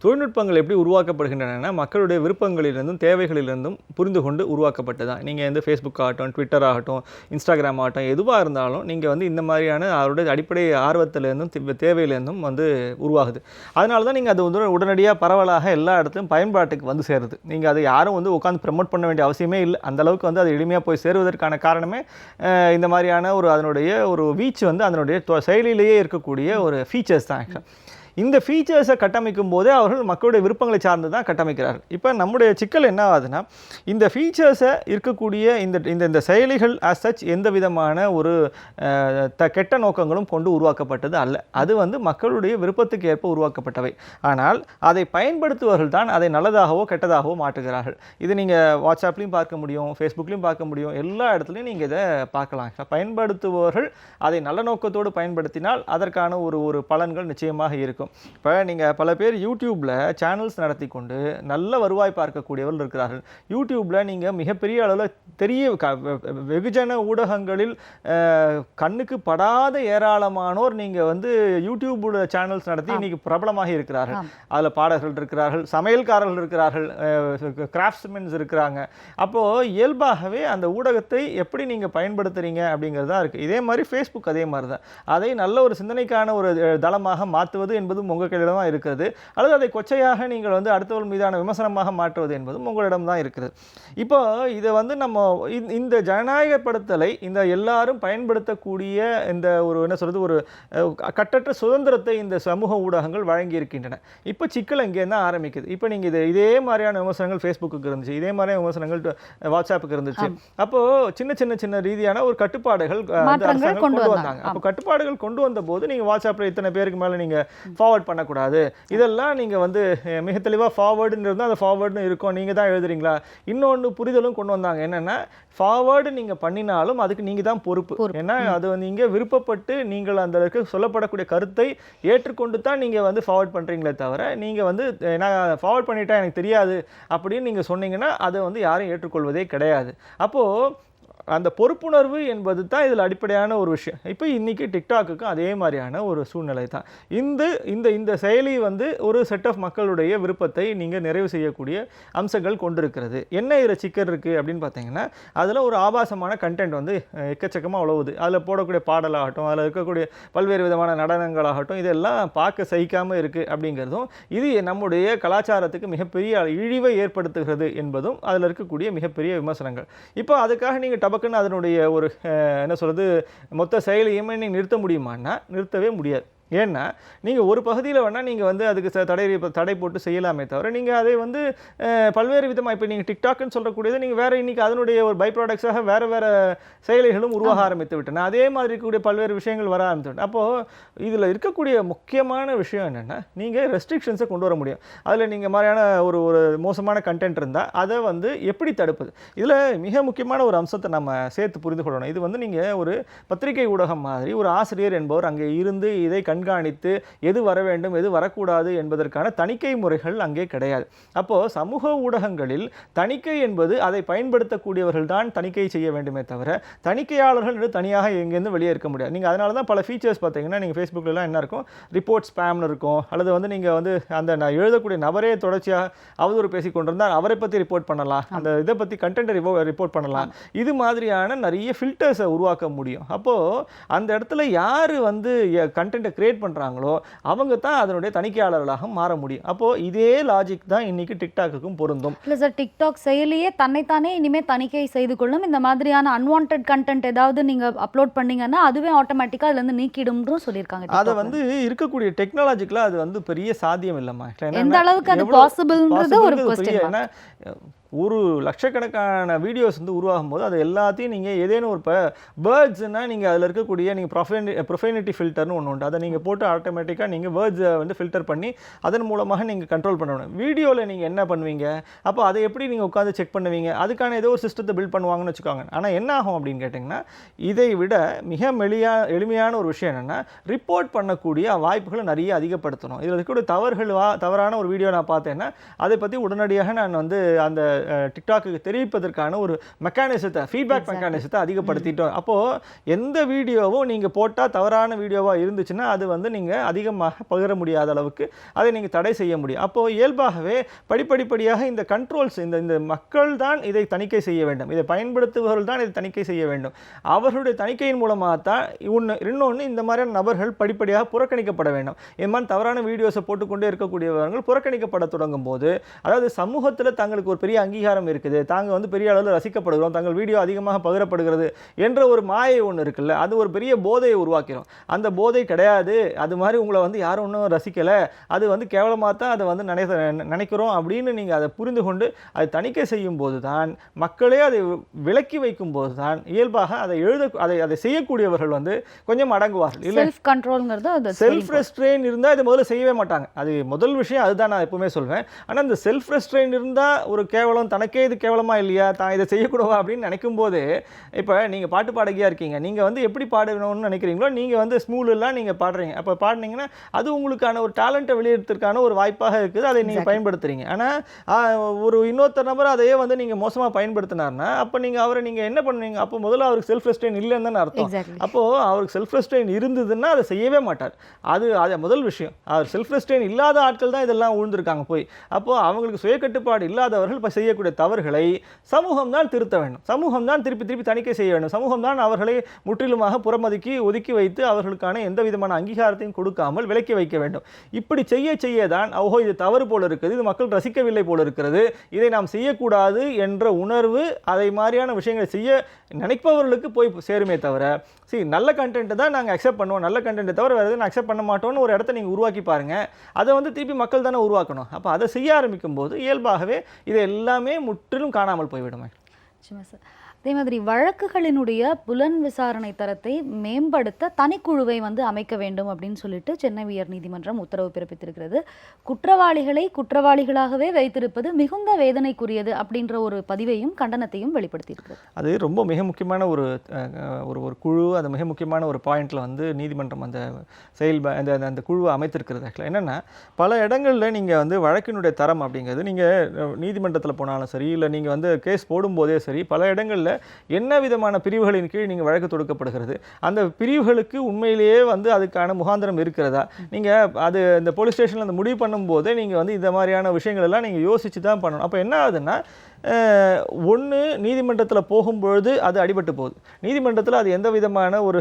தொழில்நுட்பங்கள் எப்படி உருவாக்கப்படுகின்றன மக்களுடைய விருப்பங்களிலிருந்தும் தேவைகளிலிருந்தும் புரிந்து கொண்டு உருவாக்கப்பட்டு தான். நீங்கள் வந்து ஃபேஸ்புக் ஆகட்டும், ட்விட்டர் ஆகட்டும், இன்ஸ்டாகிராம் ஆகட்டும், எதுவாக இருந்தாலும் நீங்கள் வந்து இந்த மாதிரியான அவருடைய அடிப்படை ஆர்வத்திலேருந்தும் தேவையிலேருந்தும் வந்து உருவாகுது. அதனால தான் நீங்கள் அது வந்து உடனடியாக பரவலாக எல்லா இடத்துலையும் பயன்பாட்டுக்கு வந்து சேருது. நீங்கள் அதை யாரும் வந்து உட்காந்து ப்ரமோட் பண்ண வேண்டிய அவசியமே இல்லை. அந்தளவுக்கு வந்து அது எளிமையாக போய் சேருவதற்கான காரணமே இந்த மாதிரியான அதனுடைய ஒரு வீச்சு வந்து அதனுடைய செயலிலேயே இருக்கக்கூடிய ஒரு ஃபீச்சர்ஸ் தான். ஆக்சுவலாக இந்த ஃபீச்சர்ஸை கட்டமைக்கும் போதே அவர்கள் மக்களுடைய விருப்பங்களை சார்ந்து தான் கட்டமைக்கிறார்கள். இப்போ நம்முடைய சிக்கல் என்ன ஆகுதுன்னா, இந்த ஃபீச்சர்ஸை இருக்கக்கூடிய இந்த செயலிகள் ஆஸ் சச் எந்த விதமான ஒரு கெட்ட நோக்கங்களும் கொண்டு உருவாக்கப்பட்டது அல்ல. அது வந்து மக்களுடைய விருப்பத்துக்கு ஏற்ப உருவாக்கப்பட்டவை. ஆனால் அதை பயன்படுத்துவர்கள் தான் அதை நல்லதாகவோ கெட்டதாகவோ மாற்றுகிறார்கள். இது நீங்கள் வாட்ஸ்அப்லையும் பார்க்க முடியும், ஃபேஸ்புக்லையும் பார்க்க முடியும், எல்லா இடத்துலையும் நீங்கள் இதை பார்க்கலாம். பயன்படுத்துபவர்கள் அதை நல்ல நோக்கத்தோடு பயன்படுத்தினால் அதற்கான ஒரு பலன்கள் நிச்சயமாக இருக்கும். இப்போ நீங்கள் பல பேர் யூடியூப்பில் சேனல்ஸ் நடத்தி கொண்டு நல்ல வருவாய் பார்க்கக்கூடியவர்கள் இருக்கிறார்கள். யூடியூப்பில் நீங்கள் மிகப்பெரிய அளவில் வெகுஜன ஊடகங்களில் கண்ணுக்கு படாத ஏராளமானோர் நீங்கள் வந்து யூடியூப் சேனல்ஸ் நடத்தி இன்றைக்கி பிரபலமாக இருக்கிறார்கள். அதில் பாடகர்கள் இருக்கிறார்கள், சமையல்காரர்கள் இருக்கிறார்கள், கிராஃப்ட்ஸ்மென்ஸ் இருக்கிறாங்க. அப்போது இயல்பாகவே அந்த ஊடகத்தை எப்படி நீங்கள் பயன்படுத்துகிறீங்க அப்படிங்கிறது தான் இருக்குது. இதே மாதிரி ஃபேஸ்புக் அதே மாதிரி தான். அதை நல்ல ஒரு சிந்தனைக்கான ஒரு தளமாக மாற்றுவது என்பதும் உங்கள் கையில தான் இருக்கிறது. அல்லது அதை கொச்சையாக நீங்கள் வந்து அடுத்தவர்கள் மீதான விமர்சனமாக மாற்றுவது என்பதும் உங்களிடம் தான் இருக்கிறது. இப்போ இதை வந்து நம்ம இந்த ஜனநாயகப்படுத்தலை இந்த எல்லாரும் பயன்படுத்தக்கூடிய இந்த என்ன சொல்கிறது, ஒரு கட்டற்ற சுதந்திரத்தை இந்த சமூக ஊடகங்கள் வழங்கி இருக்கின்றன. இப்போ சிக்கல் இங்கே தான் ஆரம்பிக்குது. இப்போ நீங்கள் இதே மாதிரியான விமர்சனங்கள் ஃபேஸ்புக்கு இருந்துச்சு, இதே மாதிரியான விமர்சனங்கள் வாட்ஸ்அப்புக்கு இருந்துச்சு. அப்போது சின்ன ரீதியான ஒரு கட்டுப்பாடுகள் கொண்டு வந்தாங்க. அப்போ கட்டுப்பாடுகள் கொண்டு வந்த போது நீங்கள் வாட்ஸ்அப்பில் இத்தனை பேருக்கு மேலே நீங்கள் ஃபார்வர்ட் பண்ணக்கூடாது, இதெல்லாம் நீங்கள் வந்து மிக தெளிவாக ஃபார்வர்டுன்னு இருந்தால் அந்த ஃபார்வர்டுன்னு இருக்கும், நீங்கள் தான் எழுதுறீங்களா. இன்னொன்று புரிதலும் கொண்டு வந்தாங்க. என்னென்னா, ஃபார்வர்டு நீங்கள் பண்ணினாலும் அதுக்கு நீங்கள் தான் பொறுப்பு. ஏன்னா அது நீங்கள் விருப்பப்பட்டு நீங்கள் அந்த சொல்லப்படக்கூடிய கருத்தை ஏற்றுக்கொண்டு தான் நீங்கள் வந்து ஃபார்வர்ட் பண்ணுறீங்களே தவிர, நீங்கள் வந்து நான் ஃபார்வர்ட் பண்ணிட்டேன் எனக்கு தெரியாது அப்படின்னு நீங்கள் சொன்னீங்கன்னா அதை வந்து யாரும் ஏற்றுக்கொள்வதே கிடையாது. அப்போது அந்த பொறுப்புணர்வு என்பது தான் இதில் அடிப்படையான ஒரு விஷயம். இப்போ இன்றைக்கி டிக்டாக்குக்கும் அதே மாதிரியான ஒரு சூழ்நிலை தான். இந்த செயலி வந்து ஒரு செட் ஆஃப் மக்களுடைய விருப்பத்தை நீங்கள் நிறைவு செய்யக்கூடிய அம்சங்கள் கொண்டிருக்கிறது. என்ன இதில் சிக்கல் இருக்குது அப்படின்னு பார்த்தீங்கன்னா, அதில் ஒரு ஆபாசமான கண்டென்ட் வந்து எக்கச்சக்கமாக உழவுது. அதில் போடக்கூடிய பாடலாகட்டும், அதில் இருக்கக்கூடிய பல்வேறு விதமான நடனங்களாகட்டும், இதெல்லாம் பார்க்க சகிக்காமல் இருக்குது அப்படிங்கிறதும், இது நம்முடைய கலாச்சாரத்துக்கு மிகப்பெரிய இழிவை ஏற்படுத்துகிறது என்பதும் அதில் இருக்கக்கூடிய மிகப்பெரிய விமர்சனங்கள். இப்போ அதுக்காக நீங்கள் டபக்குன்னு அதனுடைய ஒரு என்ன சொல்கிறது, மொத்த செயலையுமே நீங்கள் நிறுத்த முடியுமான்னா நிறுத்தவே முடியாது. ஏன்னா நீங்கள் ஒரு பகுதியில் வேணால் நீங்கள் வந்து அதுக்கு தடை போட்டு செய்யலாமே தவிர, நீங்கள் அதை வந்து பல்வேறு விதமாக இப்போ நீங்கள் டிக்டாக்னு சொல்லக்கூடியது நீங்கள் வேறு இன்றைக்கி அதனுடைய ஒரு பை ப்ராடக்ட்ஸாக வேறு செயலிகளும் உருவாக ஆரம்பித்து விட்டன. அதே மாதிரி இருக்கக்கூடிய பல்வேறு விஷயங்கள் வர ஆரம்பித்து. அப்போது இதில் இருக்கக்கூடிய முக்கியமான விஷயம் என்னென்னா, நீங்கள் ரெஸ்ட்ரிக்ஷன்ஸை கொண்டு வர முடியும். அதில் நீங்கள் மாதிரியான ஒரு மோசமான கண்டென்ட் இருந்தால் அதை வந்து எப்படி தடுப்பது. இதில் மிக முக்கியமான ஒரு அம்சத்தை நம்ம சேர்த்து புரிந்து கொள்ளணும். இது வந்து நீங்கள் ஒரு பத்திரிகை ஊடகம் மாதிரி ஒரு ஆசிரியர் என்பவர் அங்கே இருந்து இதை கண்காணித்து எது வர வேண்டும் எது வரக்கூடாது என்பதற்கான தணிக்கை முறைகள் அங்கே கிடையாது. அப்போது சமூக ஊடகங்களில் தணிக்கை என்பது அதை பயன்படுத்தக்கூடியவர்கள் தான் தணிக்கை செய்ய வேண்டுமே தவிர தணிக்கையாளர்கள் என்று தனியாக எங்கேருந்து வெளியே இருக்க முடியாது. நீங்கள் அதனால தான் பல ஃபீச்சர்ஸ் பார்த்தீங்கன்னா நீங்கள் ஃபேஸ்புக்கிலலாம் என்ன இருக்கும், ரிப்போர்ட் ஸ்பேம்னு இருக்கும், அல்லது வந்து நீங்கள் வந்து அந்த நான் எழுதக்கூடிய நபரே தொடர்ச்சியாக அவதூறு பேசி கொண்டிருந்தால் அவரை பற்றி ரிப்போர்ட் பண்ணலாம், அந்த இதை பற்றி கண்டென்ட்டை ரிப்போர்ட் பண்ணலாம். இது மாதிரியான நிறைய ஃபில்டர்ஸை உருவாக்க முடியும். அப்போது அந்த இடத்துல யார் வந்து கண்டென்ட்டை கிரியேட் பண்ணுறாங்களோ அவங்க தான் அதனுடைய தணிக்கையாளர்களாக மாற முடியும். அப்போது இதே லாஜிக் தான் இன்னைக்கு டிக்டாக்குக்கும் பொருந்தும். இல்லை சார், டிக்டாக் செயலியே தன்னைத்தானே இனிமேல் தணிக்கை செய்து கொள்ளும். இந்த மாதிரியான அன்வான்ட் கண்டென்ட் ஏதாவது நீங்கள் அப்லோட் பண்ணீங்கன்னா அதுவே ஆட்டோமேட்டிக்காக அதுலேருந்து நீக்கிடும்னு சொல்லியிருக்காங்க. அதை வந்து இருக்கக்கூடிய டெக்னாலஜிக்கெலாம் அது வந்து பெரிய சாத்தியம் இல்லைம்மா. எந்த அளவுக்கு அது பாசிபிள்ன்றது ஒரு கொஸ்டின். ஏன்னா ஒரு லட்சக்கணக்கான வீடியோஸ் வந்து உருவாகும் போது அது எல்லாத்தையும் நீங்கள் ஏதேனும் ஒரு இப்போ வேர்ட்ஸ்னால் நீங்கள் அதில் இருக்கக்கூடிய நீங்கள் ப்ரொஃபைனிட்டி ஃபில்டர்னு ஒன்று உண்டு, அதை நீங்கள் போட்டு ஆட்டோமேட்டிக்காக நீங்கள் வேர்ட்ஸை வந்து ஃபில்டர் பண்ணி அதன் மூலமாக நீங்கள் கண்ட்ரோல் பண்ணணும். வீடியோவில் நீங்கள் என்ன பண்ணுவீங்க, அப்போ அதை எப்படி நீங்கள் உட்காந்து செக் பண்ணுவீங்க, அதுக்கான ஏதோ ஒரு சிஸ்டத்தை பில்ட் பண்ணுவாங்கன்னு வச்சுக்கோங்க. ஆனால் என்ன ஆகும் அப்படின்னு கேட்டிங்கன்னா இதை விட மிக எளிமையான ஒரு விஷயம் என்னென்னா ரிப்போர்ட் பண்ணக்கூடிய வாய்ப்புகளை நிறைய அதிகப்படுத்தணும். இதில் இருக்கக்கூடிய தவறான ஒரு வீடியோ நான் பார்த்தேன்னா அதை பற்றி உடனடியாக நான் வந்து அந்த டிக்டாக்கு தெரிவிப்பதற்கான ஒரு மெக்கானிசத்தை, ஃபீட்பேக் மெக்கானிசத்தை அதிகப்படுத்திட்டோம். அப்போது எந்த வீடியோவும் நீங்கள் போட்டால் தவறான வீடியோவாக இருந்துச்சுன்னா அது வந்து நீங்கள் அதிகமாக பகிர முடியாத அளவுக்கு அதை நீங்கள் தடை செய்ய முடியும். அப்போது இயல்பாகவே படிப்படியாக இந்த கண்ட்ரோல்ஸ் இந்த மக்கள் தான் இதை தணிக்கை செய்ய வேண்டும், இதை பயன்படுத்துபவர்கள் தான் இதை தணிக்கை செய்ய வேண்டும். அவர்களுடைய தணிக்கையின் மூலமாக தான் இன்னொன்று இந்த மாதிரியான நபர்கள் படிப்படியாக புறக்கணிக்கப்பட வேண்டும். இந்த மாதிரி தவறான வீடியோஸை போட்டுக்கொண்டே இருக்கக்கூடியவர்கள் புறக்கணிக்கப்பட தொடங்கும் போது, அதாவது சமூகத்தில் தங்களுக்கு ஒரு பெரிய அங்கீகாரம் இருக்குது, தாங்கள் வந்து பெரிய அளவில் ரசிக்கப்படுகிறோம், தங்கள் வீடியோ அதிகமாக பகிரப்படுகிறது என்ற ஒரு மாயை ஒன்று இருக்குல்ல, அது ஒரு பெரிய போதையை உருவாக்கிறோம். அந்த போதை கிடையாது, அது மாதிரி உங்களை வந்து யாரும் ஒன்றும் ரசிக்கலை, அது வந்து கேவலமாக தான் அதை வந்து நினைக்கிறோம் அப்படின்னு நீங்கள் அதை புரிந்து கொண்டு அதை தணிக்கை செய்யும் போது தான், மக்களே அதை விலக்கி வைக்கும் போது தான் இயல்பாக அதை செய்யக்கூடியவர்கள் வந்து கொஞ்சம் அடங்குவார்கள். இல்லை செல்ஃப் கண்ட்ரோல்ங்கிறது, செல்ஃப் ரெஸ்ட்ரெயின் இருந்தால் இதை முதல்ல செய்யவே மாட்டாங்க. அது முதல் விஷயம், அதுதான் நான் எப்பவுமே சொல்வேன். ஆனால் இந்த செல்ஃப் ரெஸ்ட்ரெயின் இருந்தால் ஒரு கேவலம், தனக்கே இது கேவலமா இல்லையா, தான் இதை செய்யக்கூடாதா அப்படின்னு நினைக்கும் போது, இப்போ நீங்கள் பாட்டு பாடகியாக இருக்கீங்க, நீங்கள் வந்து எப்படி பாடணும்னு நினைக்கிறீங்களோ நீங்கள் வந்து ஸ்மூலெல்லாம் நீங்கள் பாடுறீங்க. அப்போ பாடினீங்கன்னா அது உங்களுக்கான ஒரு டேலண்ட்டை வெளியேறதுக்கான ஒரு வாய்ப்பாக இருக்குது, அதை நீங்கள் பயன்படுத்துறீங்க. ஆனால் ஒரு இன்னொருத்தர் நபர் அதையே வந்து நீங்கள் மோசமாக பயன்படுத்தினார்னா அப்போ அவரை நீங்கள் என்ன பண்ணுவீங்க, அப்போ முதல்ல அவருக்கு செல்ஃப் ரெஸ்ட்ரெயின் இல்லைன்னு தானே அர்த்தம். அப்போது அவருக்கு செல்ஃப் ரெஸ்ட்ரெயின் இருந்ததுன்னா அதை செய்யவே மாட்டார். அது முதல் விஷயம். அவர் செல்ஃப் ரெஸ்ட்ரெயின் இல்லாத ஆட்கள் தான் இதெல்லாம் உழுந்திருக்காங்க போய். அப்போது அவங்களுக்கு சுய கட்டுப்பாடு இல்லாதவர்கள் இப்போ செய்யக்கூடிய தவறுகளை சமூகம் தான் திருத்த வேண்டும், சமூகம் தான் திருப்பி தணிக்கை செய்ய வேண்டும், சமூகம் தான் அவர்களை முற்றிலுமாக ஒதுக்கி வைத்து அவர்களுக்கான எந்த விதமான அங்கீகாரத்தையும் கொடுக்காமல் விலக்கி வைக்க வேண்டும். இப்படி செய்ய தான் ஓஹோ இது தவறு போல இருக்குது, இது மக்கள் ரசிக்கவில்லை போல இருக்கிறது, இதை நாம் செய்யக்கூடாது என்ற உணர்வு அதை மாதிரியான விஷயங்களை செய்ய நினைப்பவர்களுக்கு போய் சேருமே தவிர, நல்ல கண்டென்ட் தான் நாங்கள் அக்செப்ட் பண்ணுவோம், நல்ல கண்டென்ட்டை தவிர வேறு எதுவும் அக்செப்ட் பண்ண மாட்டோம்னு ஒரு இடத்த நீங்கள் உருவாக்கி பாருங்கள். அதை வந்து திருப்பி மக்கள் தானே உருவாக்கணும். அப்போ அதை செய்ய ஆரம்பிக்கும் போது இயல்பாகவே இது எல்லாமே முற்றிலும் காணாமல் போய்விடுமே. சார், அதே மாதிரி வழக்குகளினுடைய புலன் விசாரணை தரத்தை மேம்படுத்த தனிக்குழுவை வந்து அமைக்க வேண்டும் அப்படின்னு சொல்லிட்டு சென்னை உயர் நீதிமன்றம் உத்தரவு பிறப்பித்திருக்கிறது. குற்றவாளிகளை குற்றவாளிகளாகவே வைத்திருப்பது மிகுந்த வேதனைக்குரியது அப்படின்ற ஒரு பதிவையும் கண்டனத்தையும் வெளிப்படுத்தியிருக்கிறது. அது ரொம்ப மிக முக்கியமான ஒரு குழு, அது மிக முக்கியமான ஒரு பாயிண்ட்ல வந்து நீதிமன்றம் அந்த அந்த குழுவை அமைத்திருக்கிறது. ஆக்சுவலாக என்னென்னா பல இடங்களில் நீங்கள் வந்து வழக்கினுடைய தரம் அப்படிங்கிறது நீங்கள் நீதிமன்றத்தில் போனாலும் சரி, இல்லை நீங்கள் வந்து கேஸ் போடும்போதே சரி, பல இடங்களில் என்ன விதமான பிரிவுகளின் கீழ் நீங்கள் வழக்கு தொடுக்கப்படுகிறது, அந்த பிரிவுகளுக்கு உண்மையிலேயே வந்து அதுக்கான முகாந்திரம் இருக்கிறதா, நீங்கள் அது இந்த போலீஸ் ஸ்டேஷனில் அந்த முடிவு பண்ணும்போதே நீங்கள் வந்து இந்த மாதிரியான விஷயங்கள் எல்லாம் நீங்கள் யோசித்து தான் பண்ணணும். அப்போ என்ன ஆகுதுன்னா, ஒன்று நீதிமன்றத்தில் போகும்பொழுது அது அடிபட்டு போகுது, நீதிமன்றத்தில் அது எந்த விதமான ஒரு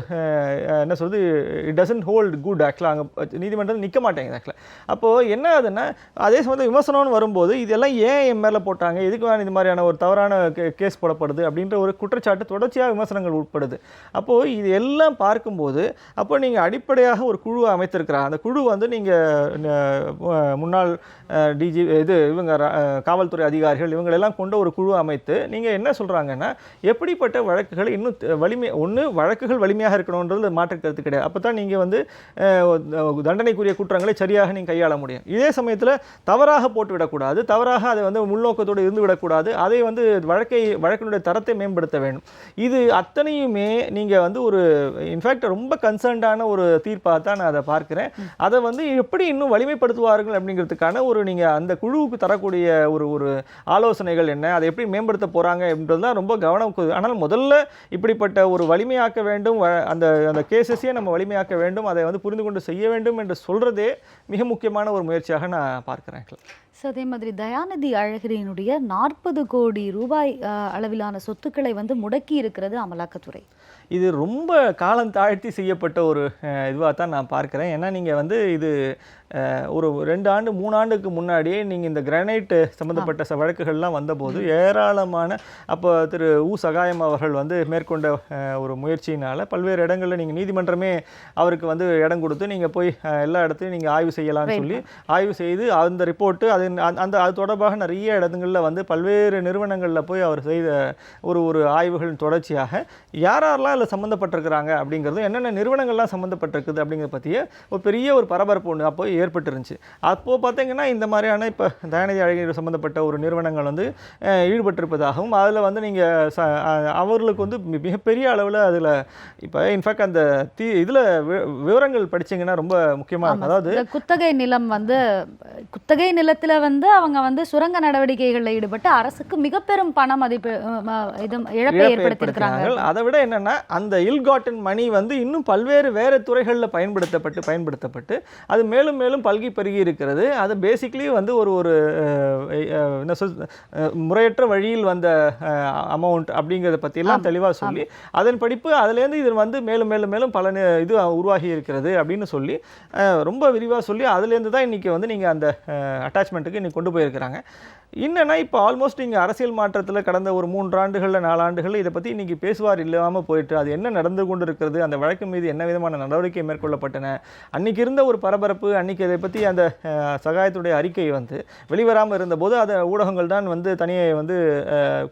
என்ன சொல்றது, இட் டசன்ட் ஹோல்ட் குட். ஆக்சுவலாக அங்கே நீதிமன்றத்தில் நிற்க மாட்டேங்குது. ஆக்சுவலாக அப்போது என்ன ஆகுதுன்னா, அதே சமயத்தில் விமர்சனம்னு வரும்போது இதெல்லாம் ஏன் என் மேலே போட்டாங்க, எதுக்கு இந்த மாதிரியான ஒரு தவறான கேஸ் போடப்படுது அப்படின்ற ஒரு குற்றச்சாட்டு தொடர்ச்சியாக விமர்சனங்கள் உட்படுது. அப்போது இது எல்லாம் பார்க்கும்போது அப்போ நீங்கள் அடிப்படையாக ஒரு குழுவை அமைத்திருக்கிறாங்க. அந்த குழு வந்து நீங்கள் முன்னாள் இவங்க காவல்துறை அதிகாரிகள் இவங்களெல்லாம் கொண்டு கொண்ட ஒரு குழு அமைத்து நீங்கள் என்ன சொல்கிறாங்கன்னா, எப்படிப்பட்ட வழக்குகளை இன்னும் வழக்குகள் வலிமையாக இருக்கணுன்றது மாற்று கருத்து கிடையாது. அப்போ தான் நீங்கள் வந்து தண்டனைக்குரிய குற்றங்களை சரியாக நீங்கள் கையாள முடியும். இதே சமயத்தில் தவறாக போட்டு விடக்கூடாது, தவறாக அதை வந்து உள்நோக்கத்தோடு இருந்து விடக்கூடாது, அதை வந்து வழக்கினுடைய தரத்தை மேம்படுத்த வேண்டும். இது அத்தனையுமே நீங்கள் வந்து ஒரு இன்ஃபேக்ட் ரொம்ப கன்சர்ன்டான ஒரு தீர்ப்பாக தான் நான் அதை பார்க்கிறேன். அதை வந்து எப்படி இன்னும் வலிமைப்படுத்துவார்கள் அப்படிங்கிறதுக்கான ஒரு நீங்கள் அந்த குழுவுக்கு தரக்கூடிய ஒரு ஆலோசனைகள் என்ன, அதை எப்படி மேம்படுத்த போகிறாங்க அப்படின்றதுலாம் ரொம்ப கவனம். ஆனால் முதல்ல இப்படிப்பட்ட ஒரு வலிமையாக்க வேண்டும், அந்த கேசஸையே நம்ம வலிமையாக்க வேண்டும், அதை வந்து புரிந்து கொண்டு செய்ய வேண்டும் என்று சொல்கிறதே மிக முக்கியமான ஒரு முயற்சியாக நான் பார்க்கிறேன். ஸோ அதே மாதிரி தயாநிதி அழகிரியினுடைய 40 கோடி ரூபாய் அளவிலான சொத்துக்களை வந்து முடக்கி இருக்கிறது அமலாக்கத்துறை. இது ரொம்ப காலம் தாழ்த்தி செய்யப்பட்ட ஒரு இதுவாக தான் நான் பார்க்குறேன். ஏன்னா நீங்கள் வந்து இது ஒரு 2 ஆண்டு 3 ஆண்டுக்கு முன்னாடியே நீங்கள் இந்த கிரானைட் சம்மந்தப்பட்ட வழக்குகள்லாம் வந்தபோது ஏராளமான அப்போ திரு சகாயம் அவர்கள் வந்து மேற்கொண்ட ஒரு முயற்சியினால் பல்வேறு இடங்களில் நீங்கள் நீதிமன்றமே அவருக்கு வந்து இடம் கொடுத்து நீங்கள் போய் எல்லா இடத்துலையும் நீங்கள் ஆய்வு செய்யலாம்னு சொல்லி ஆய்வு செய்து அந்த ரிப்போர்ட்டு அது தொடர்பாக நிறைய இடங்களில் வந்து பல்வேறு நிறுவனங்களில் போய் அவர் செய்த ஒரு ஆய்வுகளின் தொடர்ச்சியாக யாரெல்லாம் இதில் சம்மந்தப்பட்டிருக்கிறாங்க அப்படிங்கிறது, என்னென்ன நிறுவனங்கள்லாம் சம்மந்தப்பட்டிருக்குது அப்படிங்கிறத பற்றிய ஒரு பெரிய ஒரு பரபரப்பு ஒன்று அப்போ ஏற்பட்டுருந்துச்சு. அப்போது பார்த்தீங்கன்னா இந்த மாதிரியான இப்போ தயாநிதி அழகிரி சம்மந்தப்பட்ட ஒரு நிறுவனங்கள் வந்து ஈடுபட்டிருப்பதாகவும் அதில் வந்து நீங்கள் அவர்களுக்கு வந்து மிகப்பெரிய அளவில் அதில் இப்போ இன்ஃபேக்ட் அந்த இதில் விவரங்கள் படிச்சிங்கன்னா ரொம்ப முக்கியமாக, அதாவது குத்தகை நிலம் வந்து குத்தகை நிலத்தில் வந்து அவங்க வந்து சுரங்க நடவடிக்கைகளில் ஈடுபட்டு அரசுக்கு மிக பெரும் பண மதிப்பு இழப்பை ஏற்படுத்தியிருக்கிறாங்க. அதை விட என்னென்னா அந்த இல்காட்டன் மணி வந்து இன்னும் பல்வேறு வேறு துறைகளில் பயன்படுத்தப்பட்டு அது மேலும் மேலும் பல்கி பெருகி இருக்கிறது. அது பேசிக்லி வந்து ஒரு என்ன முறையற்ற வழியில் வந்த அமௌண்ட் அப்படிங்கிறத பற்றியெல்லாம் தெளிவாக சொல்லி அதன் படிப்பு அதுலேருந்து இது வந்து மேலும் மேலும் மேலும் பல இது உருவாகி இருக்கிறது அப்படின்னு சொல்லி ரொம்ப விரிவாக சொல்லி அதுலேருந்து தான் இன்றைக்கி வந்து நீங்கள் அந்த அட்டாச்மெண்ட்டுக்கு இன்றைக்கி கொண்டு போயிருக்கிறாங்க. என்னென்னா இப்போ ஆல்மோஸ்ட் இங்கே அரசியல் மாற்றத்தில் கடந்த ஒரு 3 ஆண்டுகளில் 4 ஆண்டுகளில் இதை பற்றி இன்றைக்கி பேசுவார் இல்லாமல் போயிட்டு அது என்ன நடந்து கொண்டு இருக்கிறது, அந்த வழக்கு மீது என்ன விதமான நடவடிக்கை மேற்கொள்ளப்பட்டன, அன்றைக்கி இருந்த ஒரு பரபரப்பு, அன்றைக்கி இதை பற்றி அந்த சகாயத்துடைய அறிக்கை வந்து வெளிவராமல் இருந்தபோது அதை ஊடகங்கள் தான் வந்து தனியே வந்து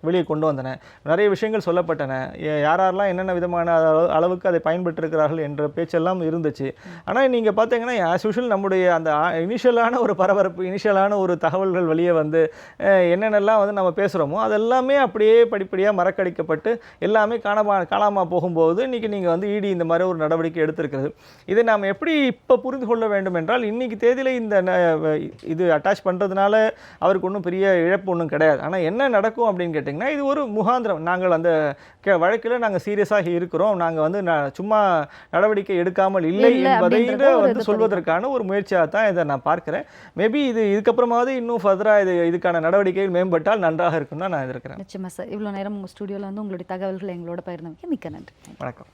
வெளியே கொண்டு வந்தன. நிறைய விஷயங்கள் சொல்லப்பட்டன, யாரெல்லாம் என்னென்ன விதமான அளவுக்கு அதை பயன்பெற்றிருக்கிறார்கள் என்ற பேச்செல்லாம் இருந்துச்சு. ஆனால் நீங்கள் பார்த்தீங்கன்னா ஆஸ் யூஷுவல் நம்முடைய அந்த இனிஷியலான ஒரு பரபரப்பு, இனிஷியலான ஒரு தகவல்கள் வெளியே வந்து என்னென்னலாம் வந்து நம்ம பேசுகிறோமோ அதெல்லாமே அப்படியே படிப்படியாக மறக்கடிக்கப்பட்டு எல்லாமே காணாமல் போகும்போது இன்றைக்கி நீங்கள் வந்து இடி இந்த மாதிரி ஒரு நடவடிக்கை எடுத்திருக்கிறது. இதை நாம் எப்படி இப்போ புரிந்து கொள்ள வேண்டும் என்றால், இன்றைக்கி தேதியில் இது அட்டாச் பண்ணுறதுனால அவருக்கு ஒன்றும் பெரிய இழப்பு ஒன்றும் கிடையாது. ஆனால் என்ன நடக்கும் அப்படின்னு கேட்டிங்கன்னா, இது ஒரு முகாந்திரம். நாங்கள் அந்த வழக்கில் நாங்கள் சீரியஸாக இருக்கிறோம், நாங்கள் வந்து சும்மா நடவடிக்கை எடுக்காமல் இல்லை என்பதை வந்து சொல்வதற்கான ஒரு முயற்சியாக தான் இதை நான் பார்க்குறேன். மேபி இதுக்கப்புறமாவது இன்னும் ஃபர்தராக இதுக்கான நடவடிக்கைகள் மேம்பட்டால் நன்றாக இருக்கும் தான் நான் எதிர்க்கிறேன். நிச்சயமாக சார், இவ்வளோ நேரம் உங்கள் ஸ்டுடியோவில் வந்து உங்களுடைய தகவல்களை எங்களோட பகிர்ந்தமைக்கு மிக்க நன்றி. வணக்கம்.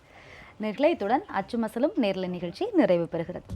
நேயர்களே, இத்துடன் அச்சுமசலும் நேரலை நிகழ்ச்சி நிறைவு பெறுகிறது.